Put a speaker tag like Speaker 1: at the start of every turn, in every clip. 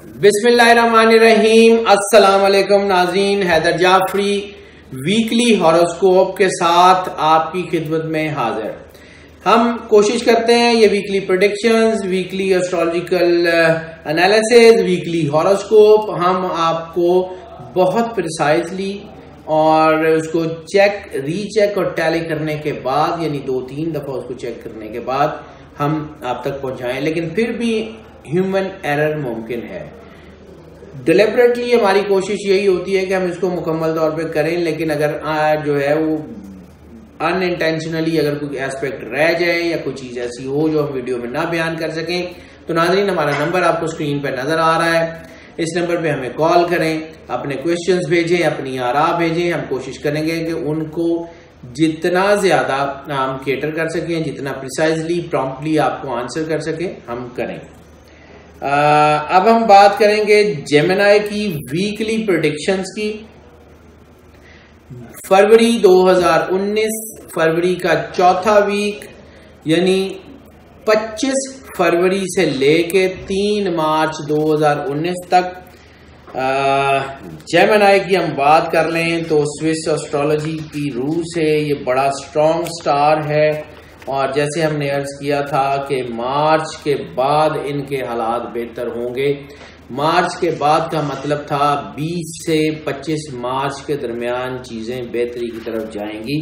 Speaker 1: बिस्मिल्लाहिर्रहमानिर्रहीम। अस्सलाम वालेकुम नाज़रीन, हैदर जाफरी वीकली हॉरोस्कोप के साथ आपकी खिदमत में हाजिर। हम कोशिश करते हैं ये weekly predictions, weekly astrological analysis, weekly horoscope हम आपको बहुत प्रिसाइजली और उसको चेक, रीचेक और टैली करने के बाद, यानी 2-3 दफा उसको चेक करने के बाद हम आप तक पहुंचाएं। लेकिन फिर भी ह्यूमन एरर मुमकिन है। डिलिबरेटली हमारी कोशिश यही होती है कि हम इसको मुकम्मल तौर पे करें, लेकिन अगर जो है वो अनइंटेंशनली अगर कोई एस्पेक्ट रह जाए या कोई चीज ऐसी हो जो हम वीडियो में ना बयान कर सकें, तो नाज़रीन हमारा नंबर आपको स्क्रीन पे नजर आ रहा है। इस नंबर पे हमें कॉल करें, अपने क्वेश्चंस भेजें, अपनी आरा भेजें। हम कोशिश करेंगे कि उनको जितना ज्यादा हम केटर कर सकें, जितना प्रिसाइजली प्रॉम्प्टली आपको आंसर कर सकें, हम करें। अब हम बात करेंगे जेमिनी की वीकली प्रेडिक्शंस की। फरवरी 2019, फरवरी का चौथा वीक यानी 25 फरवरी से लेके 3 मार्च 2019 तक जेमिनी की हम बात कर लें तो स्विस एस्ट्रोलॉजी की रूह से ये बड़ा स्ट्रॉन्ग स्टार है। और जैसे हमने अर्ज किया था कि मार्च के बाद इनके हालात बेहतर होंगे। मार्च के बाद का मतलब था 20 से 25 मार्च के दरमियान चीजें बेहतरी की तरफ जाएंगी।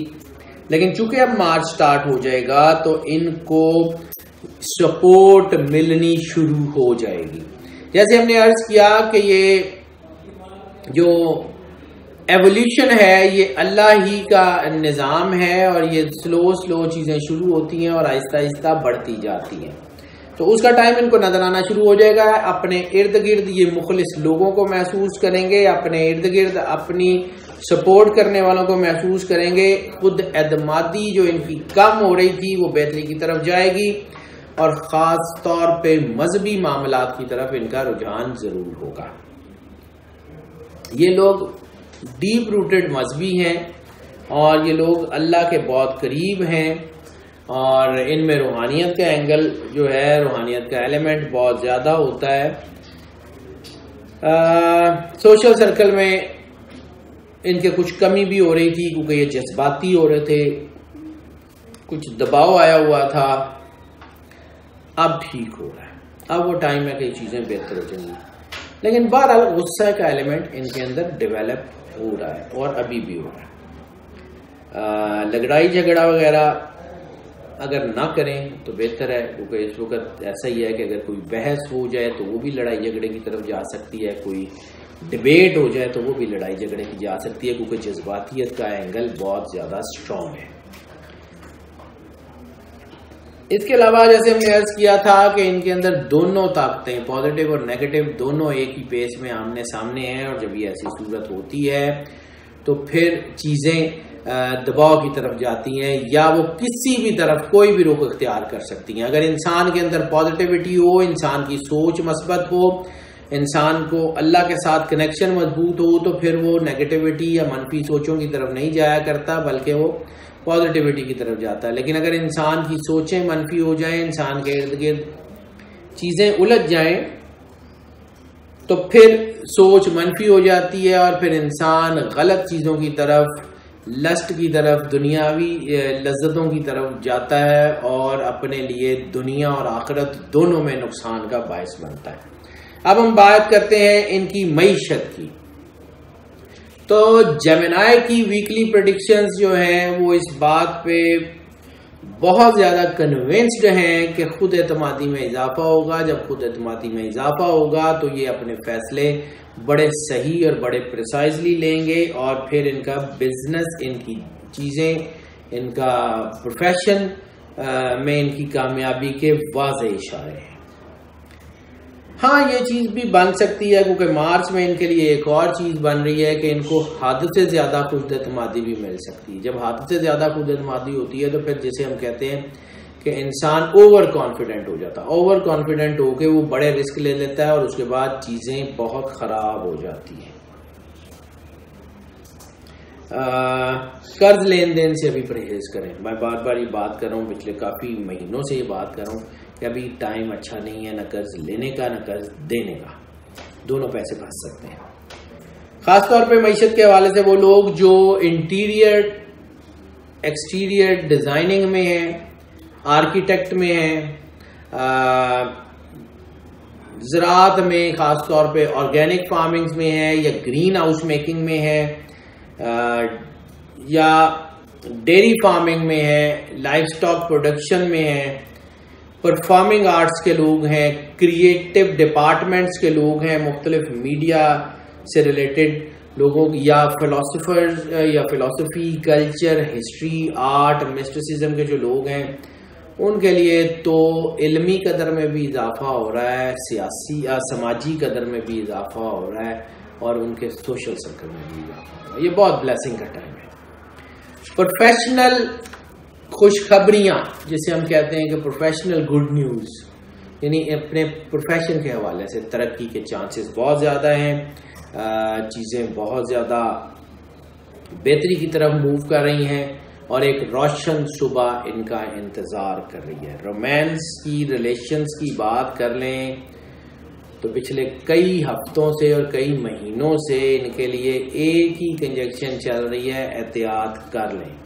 Speaker 1: लेकिन चूंकि अब मार्च स्टार्ट हो जाएगा तो इनको सपोर्ट मिलनी शुरू हो जाएगी। जैसे हमने अर्ज किया कि ये जो एवोल्यूशन है ये अल्लाह ही का निज़ाम है और ये स्लो चीजें शुरू होती हैं और आहिस्ता आहिस्ता बढ़ती जाती हैं। तो उसका टाइम इनको नजर आना शुरू हो जाएगा। अपने इर्द गिर्द ये मुखलिस लोगों को महसूस करेंगे, अपने इर्द गिर्द अपनी सपोर्ट करने वालों को महसूस करेंगे। खुद एतमादी जो इनकी कम हो रही थी वो बेहतरी की तरफ जाएगी और खास तौर पे मजहबी मामलात की तरफ इनका रुझान जरूर होगा। ये लोग डीप रूटेड मजहबी हैं और ये लोग अल्लाह के बहुत करीब हैं और इनमें रूहानियत का एंगल जो है, रूहानियत का एलिमेंट बहुत ज्यादा होता है। सोशल सर्कल में इनके कुछ कमी भी हो रही थी क्योंकि ये जज्बाती हो रहे थे, कुछ दबाव आया हुआ था। अब ठीक हो रहा है, अब वो टाइम है कि चीजें बेहतर हो जाएंगी। लेकिन बहरहाल गुस्सा का एलिमेंट इनके अंदर डेवलप हो रहा है और अभी भी हो रहा है। लड़ाई झगड़ा वगैरह अगर ना करें तो बेहतर है, क्योंकि इस वक्त ऐसा ही है कि अगर कोई बहस हो जाए तो वो भी लड़ाई झगड़े की तरफ जा सकती है, कोई डिबेट हो जाए तो वो भी लड़ाई झगड़े की जा सकती है, क्योंकि जज्बातियत का एंगल बहुत ज्यादा स्ट्रॉन्ग है। इसके अलावा जैसे हमने अर्ज किया था कि इनके अंदर दोनों ताकतें, पॉजिटिव और नेगेटिव, दोनों एक ही पेस में आमने सामने हैं। और जब ये ऐसी सूरत होती है तो फिर चीजें दबाव की तरफ जाती हैं या वो किसी भी तरफ कोई भी रुख इख्तियार कर सकती हैं। अगर इंसान के अंदर पॉजिटिविटी हो, इंसान की सोच मस्बत हो, इंसान को अल्लाह के साथ कनेक्शन मजबूत हो, तो फिर वो नेगेटिविटी या मनफी सोचों की तरफ नहीं जाया करता, बल्कि वो पॉजिटिविटी की तरफ जाता है। लेकिन अगर इंसान की सोचें मनफी हो जाएं, इंसान के इर्द गिर्द चीजें उलझ जाएं, तो फिर सोच मनफी हो जाती है और फिर इंसान गलत चीजों की तरफ, लस्ट की तरफ, दुनियावी लज्जतों की तरफ जाता है और अपने लिए दुनिया और आखिरत दोनों में नुकसान का बायस बनता है। अब हम बात करते हैं इनकी मईशत की। तो जेमिनी की वीकली प्रेडिक्शंस जो हैं वो इस बात पे बहुत ज्यादा कन्विंस्ड हैं कि खुद एतमादी में इजाफा होगा। जब खुद एतमादी में इजाफा होगा तो ये अपने फैसले बड़े सही और बड़े प्रिसाइजली लेंगे और फिर इनका बिजनेस, इनकी चीजें, इनका प्रोफेशन में इनकी कामयाबी के वाज़ेह इशारे हैं। हाँ, ये चीज भी बन सकती है क्योंकि मार्च में इनके लिए एक और चीज बन रही है कि इनको हद से ज्यादा खुद एतमादी भी मिल सकती है। जब हद से ज्यादा खुद एतमादी होती है तो फिर जैसे हम कहते हैं कि इंसान ओवर कॉन्फिडेंट हो जाता है। ओवर कॉन्फिडेंट होके वो बड़े रिस्क ले लेता है और उसके बाद चीजें बहुत खराब हो जाती हैं। कर्ज लेन देन से अभी परहेज करें। मैं बार बार ये बात कर रहा हूँ, पिछले काफी महीनों से ये बात कर रहा हूँ कि अभी टाइम अच्छा नहीं है न कर्ज लेने का न कर्ज देने का। दोनों पैसे फंस सकते हैं। खासतौर पे मईशत के हवाले से वो लोग जो इंटीरियर एक्सटीरियर डिजाइनिंग में हैं, आर्किटेक्ट में हैं, ज़राअत में खासतौर पे ऑर्गेनिक फार्मिंग्स में है, या ग्रीन हाउस मेकिंग में है, या डेयरी फार्मिंग में है, लाइफ स्टॉक प्रोडक्शन में है, परफॉर्मिंग आर्ट्स के लोग हैं, क्रिएटिव डिपार्टमेंट्स के लोग हैं, मुख्तलिफ मीडिया से रिलेटेड लोगों, या फिलोसोफर्स या philosophy, culture, history, art, mysticism के जो लोग हैं, उनके लिए तो इल्मी कदर में भी इजाफा हो रहा है, सियासी या समाजी कदर में भी इजाफा हो रहा है, और उनके सोशल सर्कल में भी इजाफा हो रहा है। ये बहुत ब्लेसिंग का टाइम है। प्रोफेशनल खुशखबरियां, जिसे हम कहते हैं कि प्रोफेशनल गुड न्यूज, यानी अपने प्रोफेशन के हवाले से तरक्की के चांसेस बहुत ज़्यादा हैं, चीज़ें बहुत ज़्यादा बेहतरी की तरफ मूव कर रही हैं, और एक रोशन सुबह इनका इंतज़ार कर रही है। रोमांस की, रिलेशंस की बात कर लें तो पिछले कई हफ्तों से और कई महीनों से इनके लिए एक ही कंजक्शन चल रही है, एहतियात कर लें।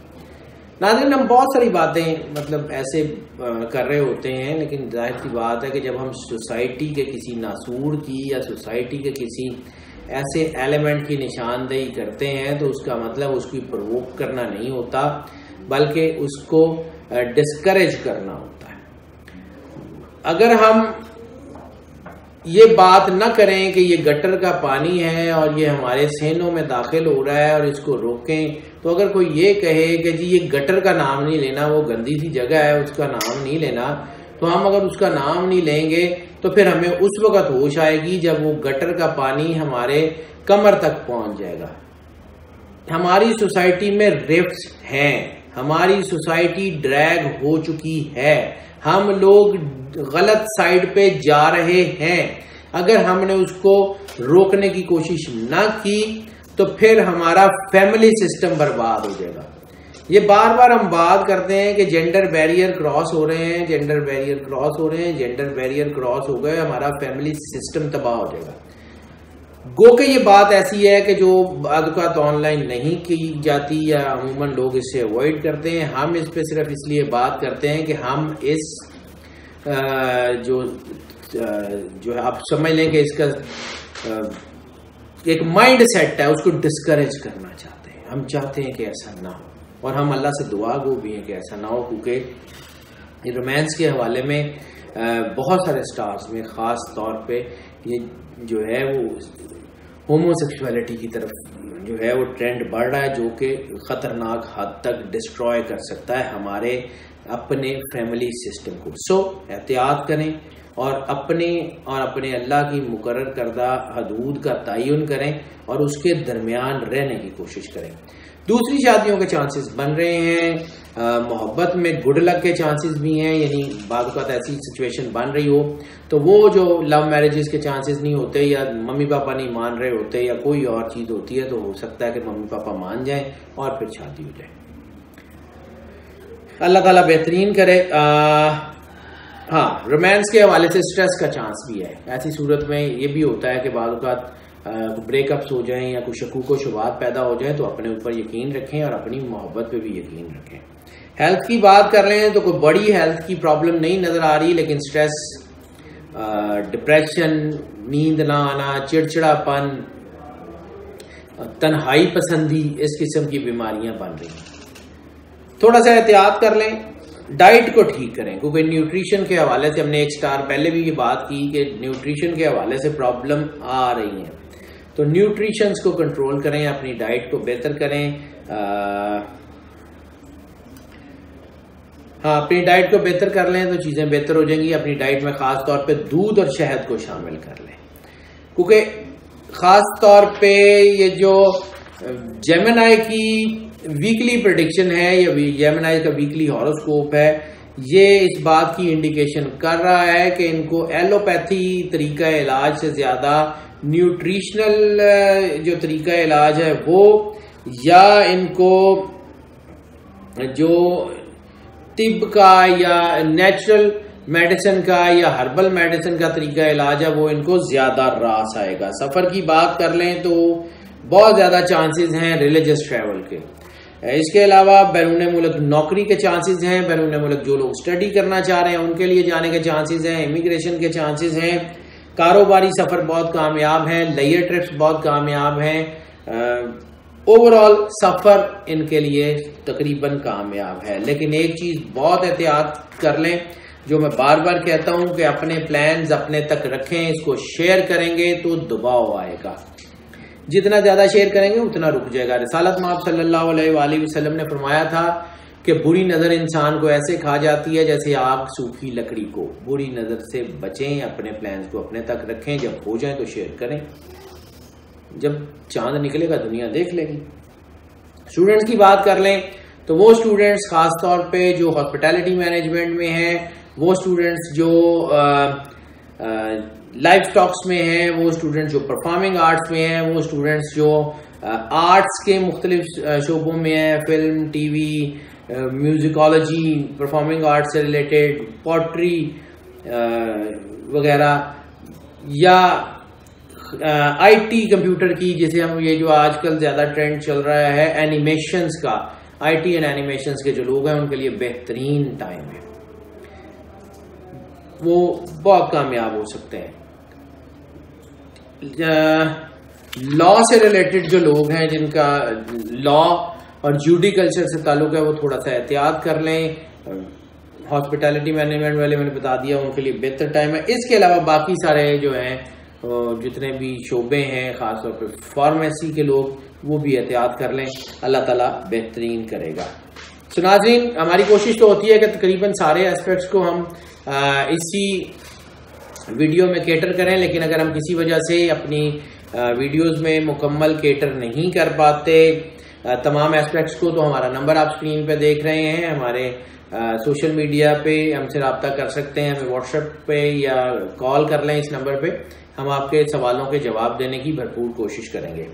Speaker 1: नाज़रीन, हम बहुत सारी बातें मतलब ऐसे कर रहे होते हैं, लेकिन जाहिर सी बात है कि जब हम सोसाइटी के किसी नासूर की या सोसाइटी के किसी ऐसे एलिमेंट की निशानदेही करते हैं तो उसका मतलब उसकी प्रोवोक करना नहीं होता, बल्कि उसको डिस्करेज करना होता है। अगर हम ये बात न करें कि ये गटर का पानी है और ये हमारे सेनों में दाखिल हो रहा है और इसको रोकें, तो अगर कोई ये कहे कि जी ये गटर का नाम नहीं लेना, वो गंदी सी जगह है, उसका नाम नहीं लेना, तो हम अगर उसका नाम नहीं लेंगे तो फिर हमें उस वक्त होश आएगी जब वो गटर का पानी हमारे कमर तक पहुंच जाएगा। हमारी सोसाइटी में रिफ्ट्स हैं, हमारी सोसाइटी ड्रैग हो चुकी है, हम लोग गलत साइड पे जा रहे हैं। अगर हमने उसको रोकने की कोशिश ना की तो फिर हमारा फैमिली सिस्टम बर्बाद हो जाएगा। ये बार बार हम बात करते हैं कि जेंडर बैरियर क्रॉस हो रहे हैं, जेंडर बैरियर क्रॉस हो रहे हैं, जेंडर बैरियर क्रॉस हो गए, हमारा फैमिली सिस्टम तबाह हो जाएगा। गो के ये बात ऐसी है कि जो अदकात ऑनलाइन नहीं की जाती या अमूमन लोग इससे अवॉइड करते हैं। हम इस पे सिर्फ इसलिए बात करते हैं कि हम इस जो आप समझ लें कि इसका एक माइंड सेट है, उसको डिस्करेज करना चाहते हैं। हम चाहते हैं कि ऐसा ना हो, और हम अल्लाह से दुआ गो भी हैं कि ऐसा ना हो, क्योंकि रोमांस के हवाले में बहुत सारे स्टार्स में ख़ास तौर पे ये जो है वो होमोसेक्सुअलिटी की तरफ जो है वो ट्रेंड बढ़ रहा है, जो कि ख़तरनाक हद तक डिस्ट्रॉय कर सकता है हमारे अपने फैमिली सिस्टम को। सो एहतियात करें और अपने अल्लाह की मुकर्रर करदा हदूद का तयन करें और उसके दरमियान रहने की कोशिश करें। दूसरी शादियों के चांसेस बन रहे हैं, मोहब्बत में गुड लक के चांसेस भी हैं, यानी बाद वक़्त ऐसी सिचुएशन बन रही हो तो वो जो लव मैरिजेस के चांसेस नहीं होते या मम्मी पापा नहीं मान रहे होते या कोई और चीज़ होती है, तो हो सकता है कि मम्मी पापा मान जाएं और फिर शादी हो जाए। अल्लाह ताला बेहतरीन करे। हाँ, रोमांस के हवाले से स्ट्रेस का चांस भी है। ऐसी सूरत में ये भी होता है कि बाद वक़्त ब्रेकअप्स हो जाएं या कुछ शकूक व शुबहात पैदा हो जाए, तो अपने ऊपर यकीन रखें और अपनी मोहब्बत पे भी यकीन रखें। हेल्थ की बात कर रहे हैं तो कोई बड़ी हेल्थ की प्रॉब्लम नहीं नजर आ रही, लेकिन स्ट्रेस, डिप्रेशन, नींद ना आना, चिड़चिड़ापन, तन्हाई पसंदी, इस किस्म की बीमारियां बन रही हैं। थोड़ा सा एहतियात कर लें, डाइट को ठीक करें, क्योंकि न्यूट्रिशन के हवाले से हमने एक स्टार पहले भी ये बात की कि न्यूट्रिशन के हवाले से प्रॉब्लम आ रही है, तो न्यूट्रिशंस को कंट्रोल करें, अपनी डाइट को बेहतर करें। हाँ, अपनी डाइट को बेहतर कर लें तो चीजें बेहतर हो जाएंगी। अपनी डाइट में खास तौर पे दूध और शहद को शामिल कर लें, क्योंकि खास तौर पे ये जो जेमिनाई की वीकली प्रेडिक्शन है या जेमिनाई का वीकली हॉरोस्कोप है, ये इस बात की इंडिकेशन कर रहा है कि इनको एलोपैथी तरीका इलाज से ज्यादा न्यूट्रिशनल जो तरीका इलाज है वो, या इनको जो तिब का या नेचुरल मेडिसिन का या हर्बल मेडिसिन का तरीका इलाज है वो इनको ज्यादा रास आएगा। सफर की बात कर लें तो बहुत ज्यादा चांसेस हैं रिलीजियस ट्रैवल के। इसके अलावा बैरून मुल्क नौकरी के चांसेस हैं, बैरून मुल्क जो लोग स्टडी करना चाह रहे हैं उनके लिए जाने के चांसेस हैं, इमिग्रेशन के चांसेस हैं, कारोबारी सफर बहुत कामयाब है, लेयर ट्रिप्स बहुत कामयाब हैं, ओवरऑल सफर इनके लिए तकरीबन कामयाब है। लेकिन एक चीज बहुत एहतियात कर लें, जो मैं बार बार कहता हूं कि अपने प्लान्स अपने तक रखें, इसको शेयर करेंगे तो दबाव आएगा, जितना ज्यादा शेयर करेंगे उतना रुक जाएगा। रिसालत माब सल्लल्लाहु अलैहि वसल्लम ने फरमाया था कि बुरी नजर इंसान को ऐसे खा जाती है जैसे आग सूखी लकड़ी को। बुरी नजर से बचें, अपने प्लान्स को अपने तक रखें, जब हो जाए तो शेयर करें, जब चांद निकलेगा दुनिया देख लेगी। स्टूडेंट्स की बात कर लें तो वो स्टूडेंट्स खास तौर पे जो हॉस्पिटैलिटी मैनेजमेंट में हैं, वो स्टूडेंट्स जो लाइफ स्टॉक्स में हैं, वो स्टूडेंट्स जो परफॉर्मिंग आर्ट्स में हैं, वो स्टूडेंट्स जो आर्ट्स के मुख्तलिफ शोबों में हैं, film, TV, musicology, performing arts से रिलेटेड, पोट्री वगैरह, या आईटी कंप्यूटर की, जैसे हम ये जो आजकल ज्यादा ट्रेंड चल रहा है एनिमेशंस का, आईटी एंड एनिमेशंस के जो लोग हैं उनके लिए बेहतरीन टाइम है, वो बहुत कामयाब हो सकते हैं। लॉ से रिलेटेड जो लोग हैं, जिनका लॉ और जुडिकल्चर से ताल्लुक है, वो थोड़ा सा एहतियात कर लें। हॉस्पिटैलिटी मैनेजमेंट वाले मैंने बता दिया, उनके लिए बेहतर टाइम है। इसके अलावा बाकी सारे जो हैं जितने भी शोबे हैं, खासतौर पे फार्मेसी के लोग, वो भी एहतियात कर लें, अल्लाह ताला बेहतरीन करेगा। सो नाज़रीन, हमारी कोशिश तो होती है कि तकरीबन सारे एस्पेक्ट्स को हम इसी वीडियो में केटर करें, लेकिन अगर हम किसी वजह से अपनी वीडियोस में मुकम्मल केटर नहीं कर पाते तमाम एस्पेक्ट्स को, तो हमारा नंबर आप स्क्रीन पे देख रहे हैं, हमारे सोशल मीडिया पे हमसे रब्ता कर सकते हैं, हमें व्हाट्सएप पे या कॉल कर लें इस नंबर पे, हम आपके सवालों के जवाब देने की भरपूर कोशिश करेंगे।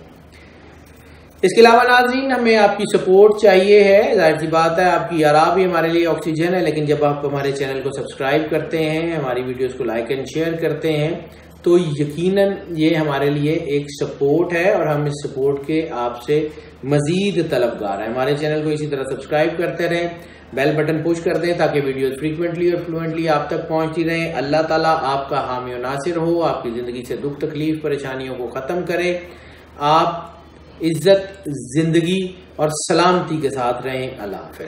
Speaker 1: इसके अलावा नाज़रीन, हमें आपकी सपोर्ट चाहिए है, जाहिर सी बात है, आपकी आरा भी हमारे लिए ऑक्सीजन है, लेकिन जब आप हमारे चैनल को सब्सक्राइब करते हैं, हमारी वीडियोस को लाइक एंड शेयर करते हैं, तो यकीनन ये हमारे लिए एक सपोर्ट है और हम इस सपोर्ट के आपसे मजीद तलबगार हैं। हमारे चैनल को इसी तरह सब्सक्राइब करते रहें, बेल बटन पुश कर दें ताकि वीडियोस फ्रीक्वेंटली और फ्लुएंटली आप तक पहुंचती रहें। अल्लाह ताला आपका हामी और नासिर हो, आपकी जिंदगी से दुख तकलीफ परेशानियों को खत्म करे, आप इज्जत, जिंदगी और सलामती के साथ रहें। अल्लाह हाफ़िज़।